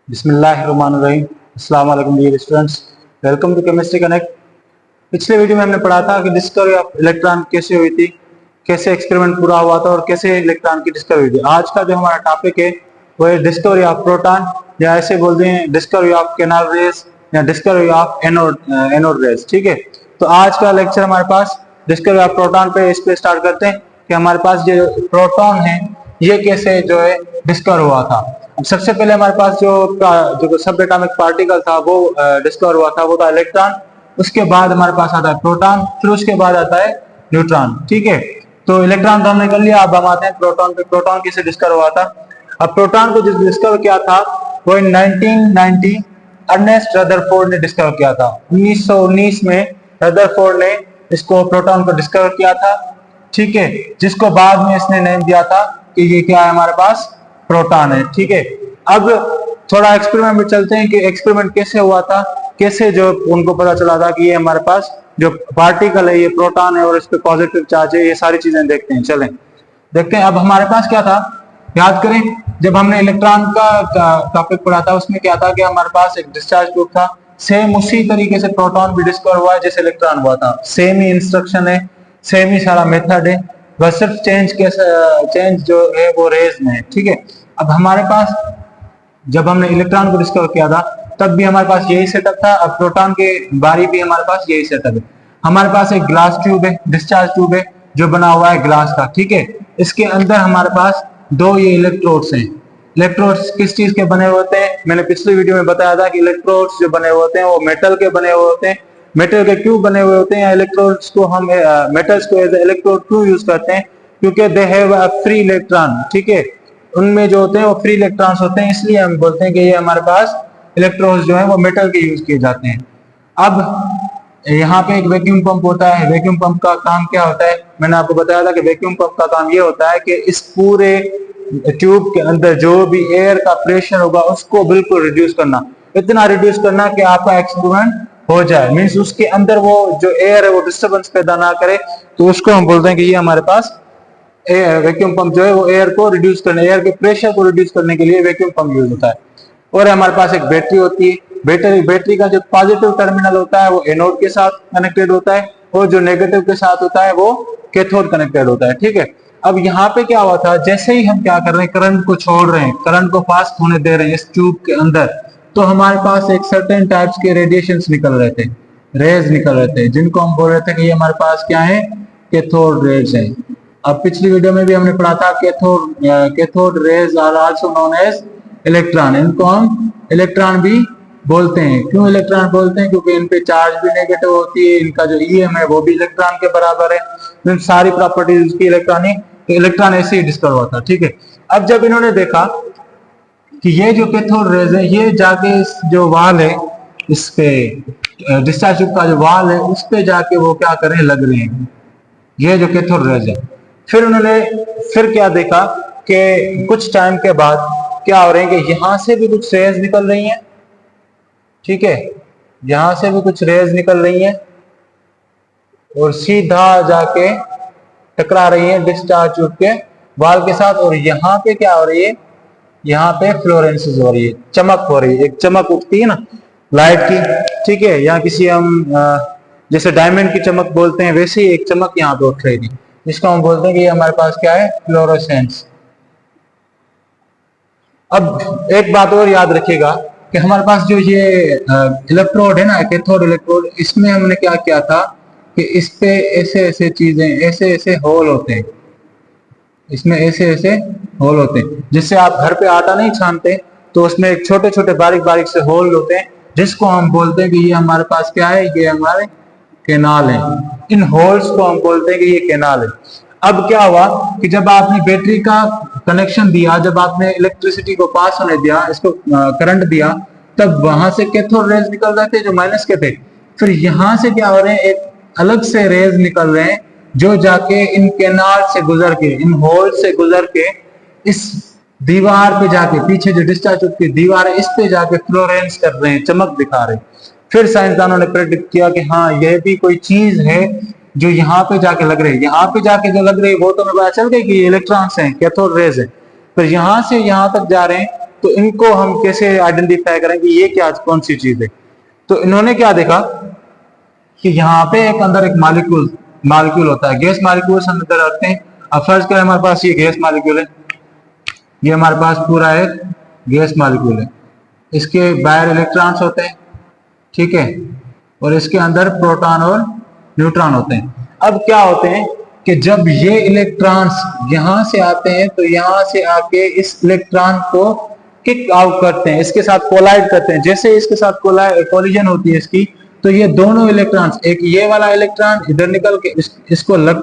बिस्मिल्लाहिर्रहमानिर्रहीम। अस्सलाम वालेकुम dear students, welcome to chemistry connect. पिछले वीडियो में हमने पढ़ा था कि डिस्कवरी ऑफ इलेक्ट्रॉन कैसे हुई थी, कैसे एक्सपेरिमेंट पूरा हुआ था और कैसे इलेक्ट्रॉन की डिस्कवरी हुई थी। आज का जो हमारा टॉपिक है वो है डिस्कवरी ऑफ प्रोटॉन, या ऐसे बोलते हैं डिस्कवरी ऑफ कैनाल रेज या डिस्कवरी ऑफ एनोड रेज। ठीक है, तो आज का लेक्चर हमारे पास डिस्कवरी ऑफ प्रोटॉन पे, इस पे स्टार्ट करते हैं कि हमारे पास जो प्रोटॉन है ये कैसे जो है डिस्कवर हुआ था। अब सबसे पहले हमारे पास जो सब एटॉमिक पार्टिकल था वो डिस्कवर हुआ था, वो था इलेक्ट्रॉन। उसके बाद हमारे पास आता है प्रोटॉन, फिर उसके बाद आता है न्यूट्रॉन। ठीक है, तो इलेक्ट्रॉन तो हमने कर लिया, अब हम आते हैं प्रोटॉन पे। प्रोटॉन कैसे डिस्कवर हुआ था? अब प्रोटॉन को जो डिस्कवर किया था वो इन 1990 अर्नेस्ट रदरफोर्ड ने डिस्कवर किया था। 1919 में रदरफोर्ड ने इसको प्रोटॉन को डिस्कवर किया था। ठीक है, जिसको बाद में इसने नेम दिया था कि ये क्या है, हमारे पास प्रोटॉन है। ठीक है, अब थोड़ा एक्सपेरिमेंट में चलते हैं कि एक्सपेरिमेंट कैसे हुआ था, कैसे जो उनको पता चला था कि ये हमारे पास जो पार्टिकल है ये प्रोटॉन है और इस पे पॉजिटिव चार्ज है। ये सारी चीजें देखते हैं, चलें देखते हैं। अब हमारे पास क्या था, याद करें जब हमने इलेक्ट्रॉन का टॉपिक पढ़ा था उसमें क्या था कि हमारे पास एक डिस्चार्ज ट्यूब था। सेम उसी तरीके से प्रोटॉन भी डिस्कवर हुआ है जैसे इलेक्ट्रॉन हुआ था। सेम ही इंस्ट्रक्शन है, सेम ही सारा मेथड है, बस सिर्फ चेंज जो है वो रेज में है। ठीक है, अब हमारे पास जब हमने इलेक्ट्रॉन को डिस्कवर किया था तब भी हमारे पास यही सेटअप था। अब प्रोटॉन के बारी भी हमारे पास यही सेटअप है। हमारे पास एक ग्लास ट्यूब है, डिस्चार्ज ट्यूब है जो बना हुआ है ग्लास का। ठीक है, इसके अंदर हमारे पास दो ये इलेक्ट्रोड्स हैं। इलेक्ट्रोड्स किस चीज के बने हुए होते हैं? मैंने पिछली वीडियो में बताया था कि इलेक्ट्रोड्स जो बने हुए होते हैं वो मेटल के बने हुए होते हैं। मेटल के क्यों बने हुए होते हैं? इलेक्ट्रोड्स को हम मेटल्स को एज इलेक्ट्रोड क्यों यूज करते हैं? क्योंकि they have a free electron. ठीक है, उनमें जो होते हैं वो फ्री इलेक्ट्रॉन्स होते हैं, इसलिए हम बोलते हैं कि ये हमारे पास इलेक्ट्रोड्स जो है वो मेटल के यूज किए जाते हैं। अब यहाँ पे एक वैक्यूम पंप होता है। वैक्यूम पंप का काम क्या होता है? मैंने आपको बताया था कि वैक्यूम पंप का काम ये होता है कि इस पूरे ट्यूब के अंदर जो भी एयर का प्रेशर होगा उसको बिल्कुल रिड्यूस करना, इतना रिड्यूस करना कि आपका एक्सपेरिमेंट हो जाए। मींस उसके अंदर वो जो एयर है वो डिस्टर्बेंस पैदा ना करे, तो उसको हम बोलते हैं कि ये हमारे पास वैक्यूम पंप जो है वो एयर को रिड्यूस करने, एयर के प्रेशर को रिड्यूस करने के लिए वैक्यूम पंप यूज होता है। और हमारे पास एक बैटरी होती है। बैटरी का जो पॉजिटिव टर्मिनल होता है वो एनोड के साथ कनेक्टेड होता है और जो नेगेटिव के साथ होता है वो कैथोड कनेक्टेड होता है। ठीक है, अब यहाँ पे क्या हुआ था, जैसे ही हम क्या कर रहे हैं, करंट को छोड़ रहे हैं, करंट को पास होने दे रहे हैं इस ट्यूब के अंदर, तो हमारे पास एक सर्टेन टाइप्स के रेडिएशंस निकल रहे थे, रेज निकल रहे थे, जिनको हम बोल रहे थे कि ये हमारे पास क्या है, कैथोड रेज है। अब पिछली वीडियो में भी हमने पढ़ा था cathode rays are also known as electron. इनको हम इलेक्ट्रॉन भी बोलते हैं। क्यों इलेक्ट्रॉन बोलते हैं? क्योंकि इन पे चार्ज भी नेगेटिव होती है, इनका जो ईएम है वो भी इलेक्ट्रॉन के बराबर है, इन सारी प्रॉपर्टीज उसकी इलेक्ट्रॉनिक, तो इलेक्ट्रॉन ऐसे ही डिस्कवर हुआ था। ठीक है, अब जब इन्होंने देखा कि ये जो कैथोड रेज है ये जाके इस जो वाल है, इस पे डिस्चार्ज ट्यूब का जो वाल है उस पे जाके वो क्या करें, लग रहे हैं, ये जो कैथोड रेज है। फिर उन्होंने फिर क्या देखा कि कुछ टाइम के बाद क्या हो रहे हैं कि यहां से भी कुछ रेज निकल रही हैं। ठीक है, यहां से भी कुछ रेज निकल रही हैं और सीधा जाके टकरा रही है डिस्चार्ज ट्यूब के वाल के साथ। और यहाँ पे क्या हो रही है, यहाँ पे फ्लोरेंसेस हो रही है, चमक हो रही है, एक चमक उठती है ना लाइट की। ठीक है, या किसी हम जैसे डायमंड की चमक बोलते हैं वैसे ही एक चमक यहाँ पे उठ रही थी, जिसको हम बोलते हैं कि ये हमारे पास क्या है, फ्लोरोसेंस। अब एक बात और याद रखिएगा कि हमारे पास जो ये इलेक्ट्रोड है ना, कैथोड इलेक्ट्रोड, इसमें हमने क्या किया था कि इस पे ऐसे ऐसे चीजें, ऐसे ऐसे होल होते हैं, इसमें ऐसे ऐसे होल होते हैं। जिससे आप घर पे आटा नहीं छानते तो उसमें एक छोटे छोटे बारीक बारीक से होल होते हैं, जिसको हम बोलते हैं कि ये हमारे पास क्या है, ये हमारे कैनाल है। इन होल्स को हम बोलते हैं कि ये कैनाल है। अब क्या हुआ कि जब आपने बैटरी का कनेक्शन दिया, जब आपने इलेक्ट्रिसिटी को पास होने दिया, इसको करंट दिया, तब वहां से कैथोड रेज निकल रहे थे जो माइनस के थे। फिर यहां से क्या हो रहे हैं, एक अलग से रेज निकल रहे हैं जो जाके इन कैनाल से गुजर के, इन होल से गुजर के इस दीवार पे जाके, पीछे जो डिस्चार्ज ट्यूब की दीवार है इस पे जाके फ्लोरेंस कर रहे हैं, चमक दिखा रहे हैं। फिर साइंसदानों ने प्रेडिक्ट किया कि हाँ यह भी कोई चीज है जो यहाँ पे जाके लग रही है। यहाँ पे जाके जो लग रही है वो तो हमें पता चल गई कि ये इलेक्ट्रॉन्स हैं, कैथोड रेज है। फिर यहाँ से यहाँ तक जा रहे हैं तो इनको हम कैसे आइडेंटिफाई करें कि ये क्या कौन सी चीज है। तो इन्होंने क्या देखा कि यहाँ पे एक अंदर एक मालिक्यूल मालिक्यूल होता है, गैस मालिक्यूल हम अंदर रखते हैं। अब फर्ज करें हमारे पास ये गैस मालिक्यूल है, ये हमारे पास पूरा एक गैस मालिक्यूल है, इसके बाहर इलेक्ट्रॉन्स होते हैं, ठीक है, और इसके अंदर प्रोटॉन और न्यूट्रॉन होते हैं। अब क्या होते हैं कि जब ये इलेक्ट्रॉन्स यहां से आते हैं तो यहां से आके इस इलेक्ट्रॉन को किक आउट करते हैं, इसके साथ कोलाइड करते हैं। जैसे इसके साथ कोलिजन होती है इसकी, तो ये दोनों इलेक्ट्रॉन्स, एक ये वाला इलेक्ट्रॉन इधर निकल के इसको लग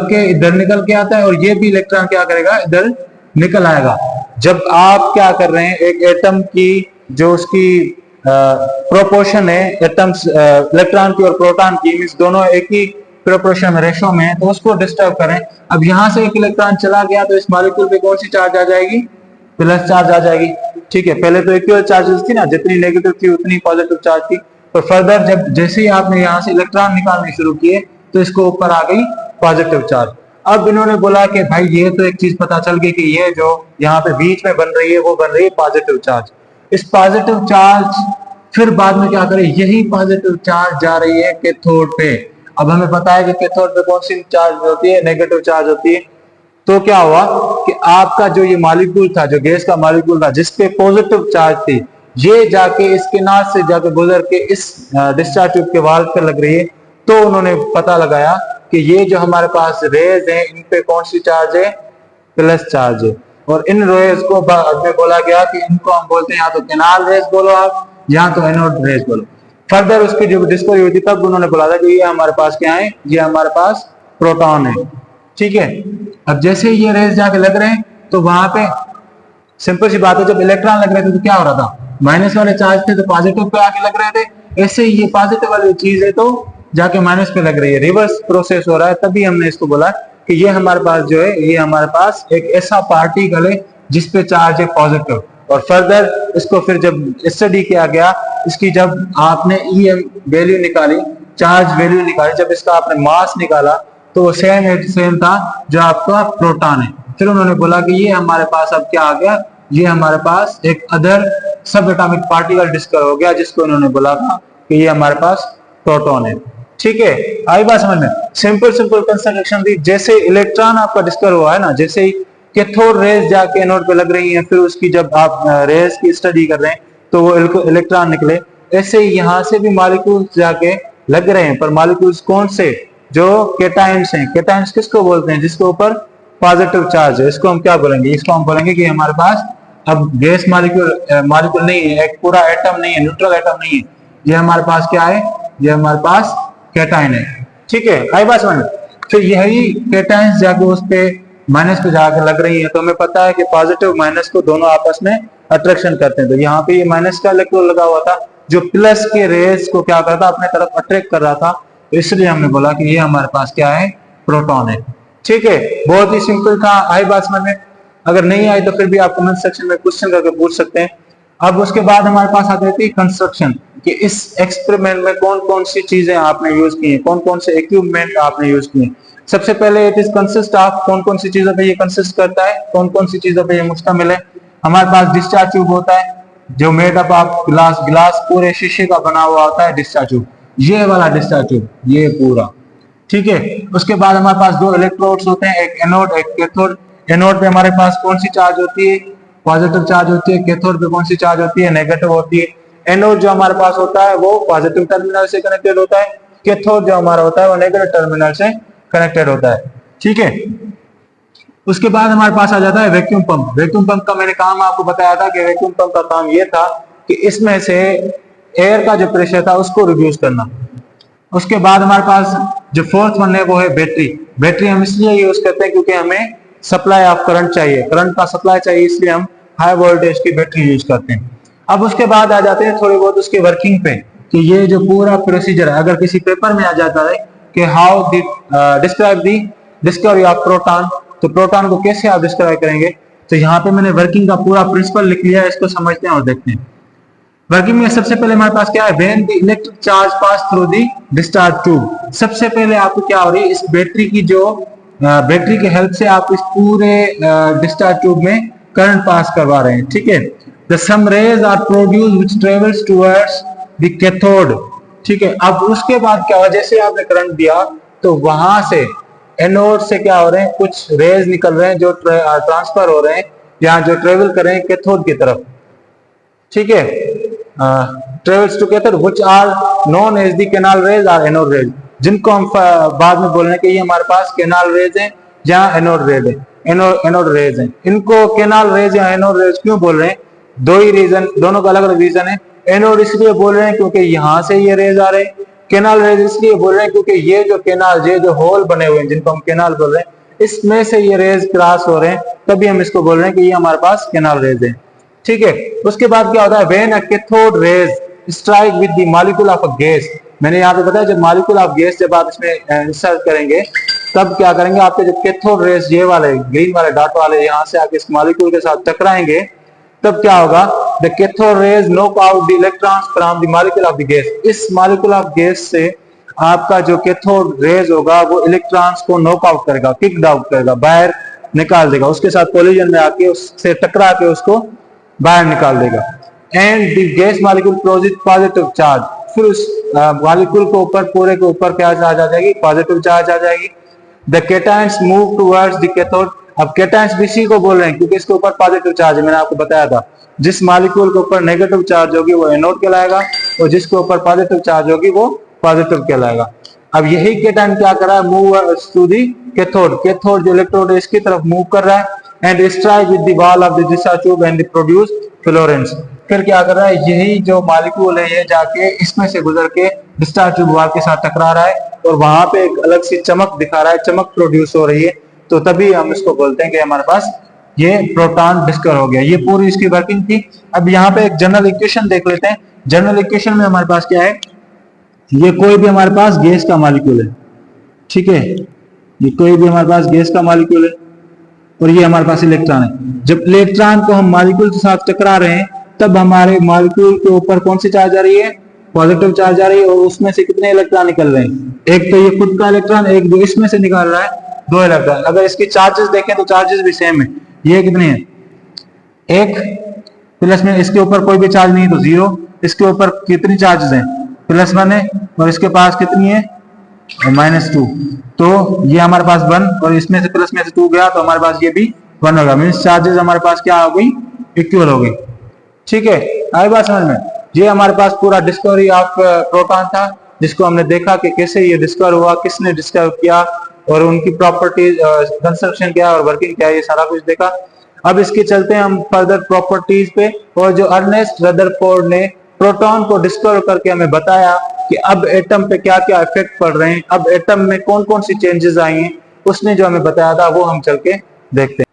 के इधर निकल के आता है, और ये भी इलेक्ट्रॉन क्या करेगा, इधर निकल आएगा। जब आप क्या कर रहे हैं, एक एटम की जो उसकी प्रोपोर्शन है एटम्स इलेक्ट्रॉन की और प्रोटॉन की, मींस दोनों एक ही प्रोपोर्शन में रेशो में है, तो उसको डिस्टर्ब करें। अब यहां से एक इलेक्ट्रॉन चला गया तो इस मॉलिक्यूल पे कौन सी चार्ज आ जाएगी, प्लस चार्ज आ जाएगी, ठीक है। पहले तो इक्वल चार्जेस थी ना, जितनी नेगेटिव थी उतनी पॉजिटिव चार्ज थी। तो फर्दर जब जैसे ही आपने यहाँ से इलेक्ट्रॉन निकालने शुरू किए तो इसको ऊपर आ गई पॉजिटिव चार्ज। अब इन्होंने बोला कि भाई ये तो एक चीज पता चल गई कि ये जो यहाँ पे बीच में बन रही है वो बन रही है पॉजिटिव चार्ज। इस पॉजिटिव चार्ज फिर बाद में क्या करें, यही पॉजिटिव चार्ज जा रही है कैथोड पे। अब हमें पता है कि कैथोड पे कौन सी चार्ज होती है, नेगेटिव चार्ज होती है। तो क्या हुआ कि आपका जो ये मॉलिक्यूल था, जो गैस का मॉलिक्यूल था जिसपे पॉजिटिव चार्ज थी, ये जाके इस किनार से जाके गुजर के इस डिस्चार्ज ट्यूब के वाल्व पे लग रही है। तो उन्होंने पता लगाया कि ये जो हमारे पास रेज है इन पे कौन सी चार्ज है, प्लस चार्ज है। और इन रेज को बाद में बोला गया कि इनको हम बोलते हैं या तो कैनाल रेज बोलो आप, या तो एनोड रेज बोलो। फर्दर उसकी जो डिस्कवरी हुई थी तब उन्होंने बोला था कि ये हमारे पास क्या है, ये हमारे पास प्रोटॉन है, ठीक है। अब जैसे ये रेज जाके लग रहे हैं तो वहां पे सिंपल सी बात है, जब इलेक्ट्रॉन लग रहे थे तो क्या हो रहा था, माइनस वाले चार्ज थे तो पॉजिटिव पे आके लग रहे थे। ऐसे ही ये पॉजिटिव वाली चीज है तो जाके माइनस पे लग रही है, रिवर्स प्रोसेस हो रहा है। तभी हमने इसको बोला कि ये हमारे पास जो है, ये हमारे पास एक ऐसा पार्टिकल है जिसपे चार्ज है पॉजिटिव। और फर्दर इसको फिर जब स्टडी किया गया, इसकी जब आपने ईएम वैल्यू निकाली, चार्ज वैल्यू निकाली, जब इसका आपने मास निकाला तो वो सेम था जो आपका प्रोटॉन है। फिर उन्होंने बोला कि ये हमारे पास अब क्या आ गया, ये हमारे पास एक अदर सब एटॉमिक पार्टिकल डिस्कवर हो गया, जिसको उन्होंने बोला था कि ये हमारे पास प्रोटॉन है, ठीक है। आई बात समझ में, सिंपल कंस्ट्रक्शन थी। जैसे इलेक्ट्रॉन आपका डिस्कवर हुआ है ना, जैसे ही कैथोड रेज जाके एनोड पे लग रही है, फिर उसकी जब आप रेज की स्टडी कर रहे हैं तो वो इलेक्ट्रॉन निकले। ऐसे ही यहाँ से भी मॉलिक्यूल्स जाके लग रहे हैं, पर मॉलिक्यूल्स कौन से, जो केटाइंस हैं। केटाइंस किसको बोलते हैं, जिसके ऊपर पॉजिटिव चार्ज है। इसको हम क्या बोलेंगे, इसको हम बोलेंगे कि हमारे पास अब गैस मॉलिक्यूल नहीं है, एक पूरा एटम नहीं है, न्यूट्रल एटम नहीं है, ये हमारे पास क्या है, ये हमारे पास कैटाइन है, ठीक है। आई बात समझ में। फिर यही कैटाइंस जाके उस पे माइनस पे जाकर लग रही है, तो हमें पता है कि पॉजिटिव माइनस को दोनों आपस में अट्रैक्शन करते हैं। तो यहाँ पे ये माइनस का इलेक्ट्रॉन लगा हुआ था जो प्लस के रेज को क्या करता, अपने तरफ अट्रैक्ट कर रहा था। तो इसलिए हमने बोला कि ये हमारे पास क्या है, प्रोटॉन है, ठीक है। बहुत ही सिंपल था। आई बात समझ में। अगर नहीं आई तो फिर भी आप कमेंट सेक्शन में क्वेश्चन करके पूछ सकते हैं। अब उसके बाद हमारे पास आ जाती है कंस्ट्रक्शन, कि इस एक्सपेरिमेंट में कौन कौन सी चीजें आपने यूज की हैं, कौन कौन से इक्विपमेंट आपने यूज किए। सबसे पहले इट इज कंसिस्ट ऑफ, कौन कौन सी चीजों पे ये कंसिस्ट करता है, कौन कौन सी चीजों पे ये मुश्तमिल है। हमारे पास डिस्चार्ज ट्यूब होता है जो मेड अप ऑफ ग्लास पूरे शीशे का बना हुआ होता है डिस्चार्ज ट्यूब, ये वाला डिस्चार्ज ट्यूब, ये पूरा, ठीक है। उसके बाद हमारे पास दो इलेक्ट्रोड्स होते हैं, एक एनोड एक कैथोड। एनोड पे हमारे पास कौन सी चार्ज होती है, पॉजिटिव चार्ज होती है। कैथोड पे कौन सी चार्ज होती है, नेगेटिव होती है। एनोड जो हमारे पास होता है वो पॉजिटिव टर्मिनल से कनेक्टेड होता है, कैथोड जो हमारा होता है वो नेगेटिव टर्मिनल से कनेक्टेड होता है, ठीक है। उसके बाद हमारे पास आ जाता है वैक्यूम पंप। वैक्यूम पंप का मैंने काम आपको बताया था कि वैक्यूम पंप का काम ये था कि इसमें से एयर का जो प्रेशर था उसको रिड्यूस करना। उसके बाद हमारे पास जो फोर्थ वन है वो है बैटरी। बैटरी हम इसलिए यूज करते हैं क्योंकि हमें सप्लाई ऑफ करंट चाहिए, करंट का सप्लाई चाहिए, इसलिए हम हाई वोल्टेज की बैटरी यूज करते हैं। अब उसके बाद आ जाते हैं थोड़ी बहुत उसके वर्किंग पे, कि ये जो पूरा प्रोसीजर है, अगर किसी पेपर में आ जाता है कि how describe the discovery of proton, तो प्रोटॉन को कैसे आप डिस्क्राइब करेंगे। तो यहाँ पे मैंने वर्किंग का पूरा प्रिंसिपल लिख लिया है, इसको समझते हैं और देखते हैं। वर्किंग में सबसे पहले हमारे पास क्या है, when the electric charge pass through the discharge tube. सबसे पहले आपको क्या हो रही है, इस बैटरी की जो बैटरी की हेल्प से आप इस पूरे डिस्चार्ज ट्यूब में करंट पास करवा रहे हैं, ठीक है। The some rays are produce which travels towards the cathode, ठीक है। अब उसके बाद क्या हुआ, जैसे आपने करंट दिया तो वहां से एनोड से क्या हो रहे हैं, कुछ रेज निकल रहे हैं जो ट्रांसफर हो रहे हैं, यहाँ जो ट्रेवल कर रहे हैं कैथोड की तरफ, ठीक है। Travels to cathode which are known as the canal rays और एनोड रेज, जिनको हम बाद में बोल रहे हैं कि ये हमारे पास कैनाल रेज है, जहां एनोड रेज है, एनोड रेज है। इनको कैनाल रेज या एनोड रेज क्यों बोल रहे हैं, दो ही रीजन, दोनों का अलग अलग रीजन है। एनोड इसलिए बोल रहे हैं क्योंकि यहां से ये रेज आ रहे हैं, कैनाल रेज इसलिए बोल रहे हैं क्योंकि ये जो कैनाल, ये जो होल बने हुए हैं जिनको हम कैनाल बोल रहे हैं, इसमें से ये रेज क्रॉस हो रहे हैं, तभी हम इसको बोल रहे हैं कि ये हमारे पास कैनाल रेज है, ठीक है। उसके बाद क्या होता है, when a cathode rays strike with the molecule of a gas, मैंने यहाँ पे बताया जब मॉलिक्यूल ऑफ गैस जब आप इसमें इंसर्ट करेंगे तब क्या करेंगे, आपके जो कैथोड रेज ये वाले ग्रीन वाले डॉट वाले यहाँ से आके इस मॉलिक्यूल के साथ टकराएंगे, तब क्या होगा, the cathode rays knock out the electrons from the molecule of the gas, इस मॉलिक्यूल ऑफ गैस से आपका जो कैथोड रेज होगा वो इलेक्ट्रॉन्स को नॉक आउट करेगा, किक आउट करेगा, बाहर निकाल देगा, उसके साथ कोलिजन में आके उससे टकरा के उसको बाहर निकाल देगा। And the gas molecule produce positive charge, फिर उस मॉलिक्यूल के ऊपर, पूरे के ऊपर क्या चार्ज आ जाएगी, पॉजिटिव चार्ज आ जाएगी। The cations move towards the cathode, अब कैटायंस भी इसी को बोल रहे हैं क्योंकि इसके ऊपर पॉजिटिव चार्ज है, मैंने आपको बताया था, जिस मॉलिक्यूल के ऊपर नेगेटिव चार्ज होगी वो एनोड कहलाएगा और जिसके ऊपर पॉजिटिव चार्ज होगी वो पॉजिटिव कहलाएगा। अब यही कैटायन क्या कर रहा है, move to the cathode, cathode जो इलेक्ट्रोड है इसकी तरफ मूव कर रहा है, and strike with the wall of the discharge tube and produce fluorescence, फिर क्या कर रहा है, यही जो मॉलिक्यूल है ये जाके इसमें से गुजर के डिस्चार्ज ट्यूब वॉल के साथ टकरा रहा है और वहां पे एक अलग सी चमक दिखा रहा है, चमक प्रोड्यूस हो रही है, तो तभी हम इसको बोलते हैं कि हमारे पास ये प्रोटॉन डिस्कवर हो गया। ये पूरी इसकी वर्किंग थी। अब यहाँ पे एक जनरल इक्वेशन देख लेते हैं। जनरल इक्वेशन में हमारे पास क्या है, ये कोई भी हमारे पास गैस का मॉलिक्यूल है, ठीक है, ये कोई भी हमारे पास गैस का मॉलिक्यूल है और ये हमारे पास इलेक्ट्रॉन है। जब इलेक्ट्रॉन को हम मॉलिक्यूल के साथ टकरा रहे हैं तब हमारे मॉलिक्यूल के ऊपर कौन सी चार्ज आ रही है, पॉजिटिव चार्ज आ रही है, और उसमें से कितने इलेक्ट्रॉन निकल रहे हैं, एक तो ये खुद का इलेक्ट्रॉन, एक जो इसमें से निकाल रहा है, दो इलेक्ट्रॉन। अगर इसकी चार्जेस देखें तो चार्जेस भी सेम है, ये कितने हैं, एक प्लस में, इसके ऊपर कोई भी चार्ज नहीं तो जीरो, इसके ऊपर कितनी चार्जेस हैं, +1 है, और इसके पास कितनी है, -2, तो ये हमारे पास 1 और इसमें से प्लस में से 2 गया तो हमारे पास ये भी 1 होगा, मीन्स चार्जेस हमारे पास क्या हो गई, इक्वल हो गई, ठीक है। आई बात समझ में। ये हमारे पास पूरा डिस्कवरी ऑफ प्रोटॉन था, जिसको हमने देखा कि कैसे ये डिस्कवर हुआ, किसने डिस्कवर किया और उनकी प्रॉपर्टीज, कंस्ट्रक्शन क्या और वर्किंग क्या है, ये सारा कुछ देखा। अब इसके चलते हैं हम फर्दर प्रॉपर्टीज पे, और जो अर्नेस्ट रदरफोर्ड ने प्रोटॉन को डिस्कवर करके हमें बताया कि अब एटम पे क्या क्या इफेक्ट पड़ रहे हैं, अब एटम में कौन कौन सी चेंजेस आई हैं, उसने जो हमें बताया था वो हम चल के देखते हैं।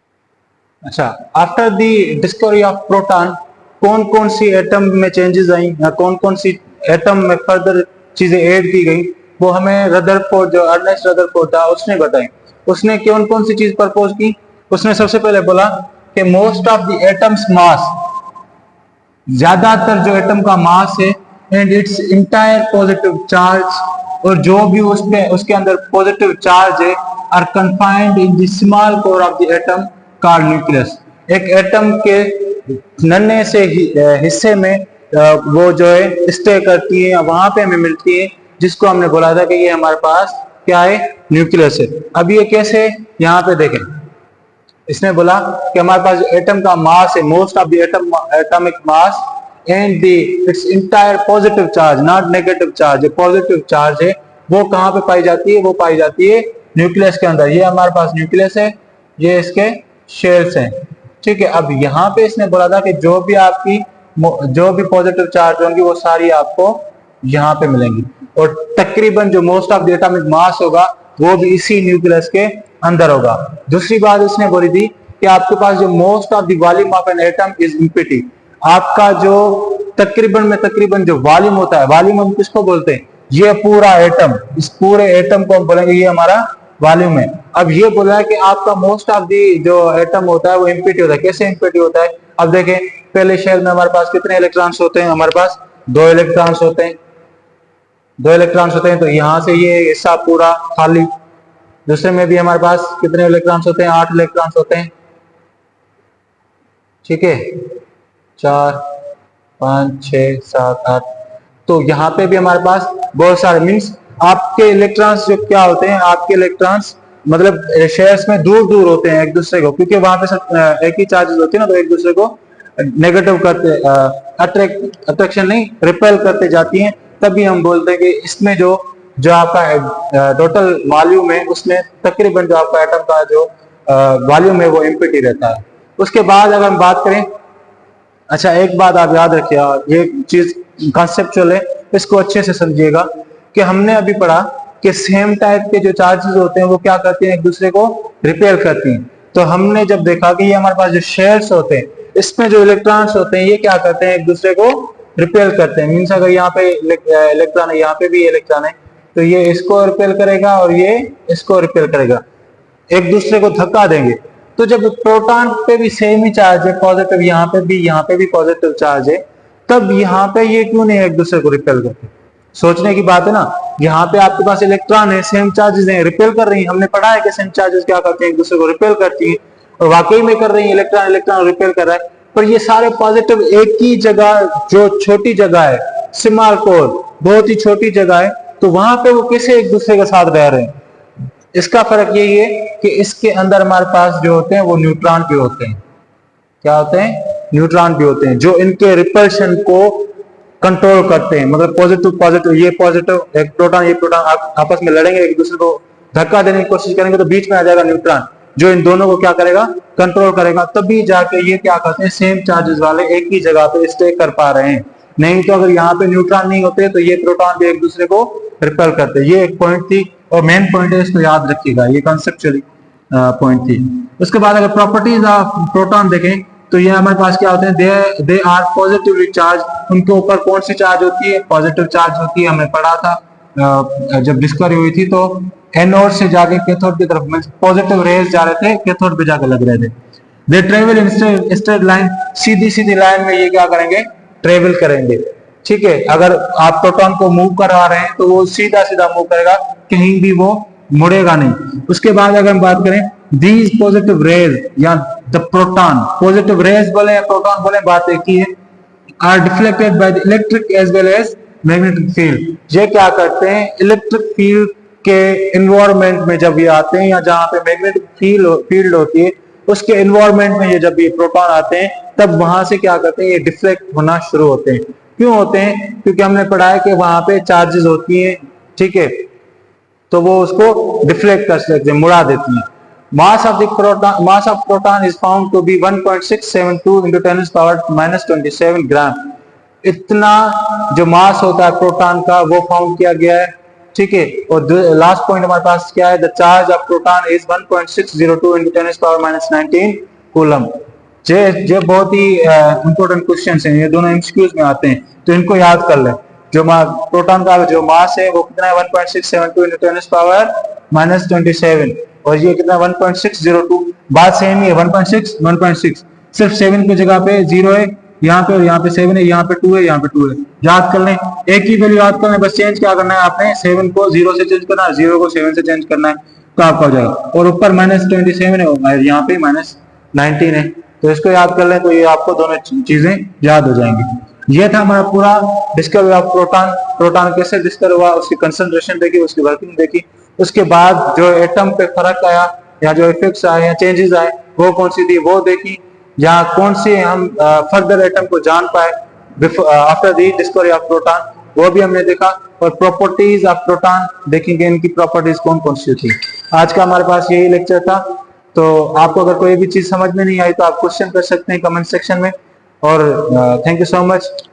अच्छा, after the discovery of proton कौन कौन सी एटम में चेंजेस आई या कौन कौन सी एटम में फर्दर चीजें ऐड की गई, वो हमें रदरफोर्ड, जो अर्नेस्ट रदरफोर्ड था, उसने बताई। उसने कौन कौन सी चीज प्रपोज की, उसने सबसे पहले बोला कि most of the atom's mass, ज्यादातर जो एटम का मास है, and its entire positive charge, और जो भी उसमें उसके अंदर पॉजिटिव चार्ज है, are confined in the small core of the atom called nucleus, एक एटम के नन्हे से हिस्से में वो जो है स्टे करती है, वहां पे हमें मिलती है, जिसको हमने बोला था कि ये हमारे पास क्या है, न्यूक्लियस है। अब ये कैसे, यहाँ पे देखें, इसने बोला कि हमारे पास जो एटम का मास है, most of the atomic mass and the it's entire positive charge, not negative charge, positive charge है, वो कहाँ पे पाई जाती है, वो पाई जाती है न्यूक्लियस के अंदर। ये हमारे पास न्यूक्लियस है, ये इसके शेल्स हैं, ठीक है। अब यहाँ पे इसने बोला था कि जो भी पॉजिटिव चार्ज होंगी वो सारी आपको यहाँ पे मिलेंगी, और तकरीबन जो most of the atomic mass होगा वो भी इसी न्यूक्लियस के अंदर होगा। दूसरी बात उसने बोली थी कि आपके पास जो most of the volume of an atom is empty, आपका जो तकरीबन जो वॉल्यूम होता है, वॉल्यूम हम किसको बोलते हैं, ये पूरा एटम, इस पूरे एटम को हम बोलेंगे ये हमारा वॉल्यूम है। अब ये बोला है कि आपका मोस्ट ऑफ दी जो एटम होता है वो एम्प्टी होता है। कैसे एम्प्टी होता है, अब देखें, पहले शेल में हमारे पास कितने इलेक्ट्रॉन्स होते हैं, हमारे पास 2 इलेक्ट्रॉन्स होते हैं, 2 इलेक्ट्रॉन्स होते हैं, तो यहां से ये हिस्सा पूरा खाली। दूसरे में भी हमारे पास कितने इलेक्ट्रॉन्स होते हैं, 8 इलेक्ट्रॉन्स होते हैं। ठीक है, 4 5 6 7 8। तो यहाँ पे भी हमारे पास बहुत सारे मीन्स आपके इलेक्ट्रॉन्स जो क्या होते हैं, आपके इलेक्ट्रॉन्स मतलब शेयर्स में दूर दूर होते हैं एक दूसरे को, क्योंकि वहां पे सब एक ही चार्जेस होते हैं ना, तो एक दूसरे को नेगेटिव करते अट्रैक्शन नहीं रिपेल करते जाती हैं। तभी हम बोलते हैं कि इसमें जो जो आपका टोटल वॉल्यूम है उसमें तकरीबन जो आपका एटम का जो वॉल्यूम है वो एम्प्टी रहता है। उसके बाद अगर हम बात करें, अच्छा एक बात आप याद रखिए, ये चीज कॉन्सेप्चुअल है, इसको अच्छे से समझिएगा कि हमने अभी पढ़ा कि सेम टाइप के जो चार्जेस होते हैं वो क्या करते हैं, एक दूसरे को रिपेल करती हैं। तो हमने जब देखा कि ये हमारे पास जो शेयर्स होते हैं इसमें जो इलेक्ट्रॉन्स होते हैं ये क्या करते हैं, एक दूसरे को रिपेल करते हैं। मीन्स अगर यहाँ पे इलेक्ट्रॉन है, यहाँ पे भी इलेक्ट्रॉन है, तो ये इसको रिपेल करेगा और ये इसको रिपेल करेगा, एक दूसरे को धक्का देंगे। तो जब प्रोटॉन पे भी सेम ही चार्ज है, पॉजिटिव यहाँ पे भी पॉजिटिव चार्ज है, तब यहाँ पे ये क्यों नहीं एक दूसरे को रिपेल करते? सोचने की बात है ना। यहाँ पे आपके पास इलेक्ट्रॉन है, सेम चार्जेस हैं, रिपेल कर रही हैं। हमने पढ़ा है कि सेम चार्जेस क्या करते हैं, एक दूसरे को रिपेल करती हैं, और वाकई में कर रही है। इलेक्ट्रॉन इलेक्ट्रॉन रिपेल कर रहा है, पर ये सारे पॉजिटिव एक ही जगह, जो छोटी जगह है स्मॉल कोर, बहुत ही छोटी जगह है, तो वहां पे वो कैसे एक दूसरे के साथ रह रहे हैं? इसका फर्क यही है कि इसके अंदर हमारे पास जो होते हैं वो न्यूट्रॉन भी होते हैं। क्या होते हैं? न्यूट्रॉन भी होते हैं, जो इनके रिपल्शन को कंट्रोल करते हैं। मतलब पॉजिटिव पॉजिटिव, ये पॉजिटिव एक प्रोटॉन ये प्रोटॉन आपस में लड़ेंगे, एक दूसरे को धक्का देने की कोशिश करेंगे, तो बीच में आ जाएगा न्यूट्रॉन, जो इन दोनों को क्या करेगा, कंट्रोल करेगा। तभी जाके ये क्या करते हैं, सेम चार्जेस वाले एक ही जगह पे स्टे कर पा रहे हैं। नहीं तो अगर यहाँ पे न्यूट्रॉन नहीं होते तो ये प्रोटॉन भी एक दूसरे को रिपेल करते। ये एक पॉइंट थी और मेन पॉइंट है, इसको याद रखिएगा, ये कॉन्सेप्चुअली पॉइंट थी। उसके बाद अगर प्रॉपर्टीज ऑफ प्रोटॉन देखें तो ये हमारे पास क्या होते हैं, दे आर पॉजिटिवली चार्ज। उनके ऊपर कौन सी चार्ज होती है? पॉजिटिव चार्ज होती है। हमने पढ़ा था जब डिस्कवरी हुई थी, तो एनोड से जाके कैथोड की तरफ पॉजिटिव रेज जा रहे थे, कैथोड पे जाके लग रहे थे। They travel in straight line, Sidhi Sidhi line में ये क्या करेंगे, ट्रेवल करेंगे। ठीक है, अगर आप प्रोटॉन को मूव करवा रहे हैं तो वो सीधा सीधा मूव करेगा, कहीं भी वो मुड़ेगा नहीं। उसके बाद अगर हम बात करें दीज पॉजिटिव रेज या द प्रोटॉन, पॉजिटिव रेज बोले या प्रोटॉन बोले, बात एक ही है, are deflected by the electric as well as magnetic field. ये क्या करते हैं, इलेक्ट्रिक फील्ड के इन्वायरमेंट में जब ये आते हैं, या जहां पे मैग्नेटिक फील्ड होती है उसके इन्वायरमेंट में ये जब ये प्रोटॉन आते हैं, तब वहां से क्या करते हैं, ये डिफ्लेक्ट होना शुरू होते हैं। क्यों होते हैं? क्योंकि हमने पढ़ा है कि वहां पे चार्जेस होती हैं, ठीक है, तो वो उसको डिफ्लेक्ट कर सकते हैं, मुड़ा देती हैं। Mass of proton is found to be 1.672 into 10⁻⁻27 gram. इतना जो मास होता है प्रोटॉन का वो फाउंड किया गया है, ठीक है। और लास्ट पॉइंट हमारे पास क्या है, the charge of proton is 1.602 into 10⁻⁻19 coulomb. ये बहुत ही इंपॉर्टेंट क्वेश्चंस हैं, ये दोनों एमसीक्यूज में आते हैं, तो इनको याद कर लें। जो प्रोटॉन का जो मास है वो कितना है, 1.672 into 10⁻⁻27, और ये कितना 1.602। बात सेम ही है, 1.6 1.6, सिर्फ 7 की जगह पे 0 है यहाँ पे, और यहाँ पे 7 है, यहाँ पे 2 है, यहाँ पे 2 है। याद कर लें, एक ही वैल्यू याद करना है, बस चेंज क्या करना है आपने, 7 को 0 से चेंज करना है, 0 को 7 से चेंज करना है, तो आपका हो जाएगा। और ऊपर -27 है, यहाँ पे -19 है, तो इसको याद कर लें, तो ये आपको दोनों चीजें याद हो जाएंगी। ये था हमारा पूरा डिस्कवरी ऑफ प्रोटॉन। प्रोटॉन कैसे डिस्कवर हुआ, उसकी कंसंट्रेशन देखी, उसकी वर्किंग देखी, उसके बाद जो एटम पे फर्क आया या जो इफेक्ट्स आए या चेंजेस आए वो कौन सी थी वो देखी, या कौन से हम फर्दर एटम को जान पाए after the discovery of proton, वो भी हमने देखा। और प्रॉपर्टीज ऑफ प्रोटॉन देखेंगे, इनकी प्रॉपर्टीज कौन कौन सी थी। आज का हमारे पास यही लेक्चर था। तो आपको अगर कोई भी चीज समझ में नहीं आई तो आप क्वेश्चन कर सकते हैं कमेंट सेक्शन में। और थैंक यू सो मच।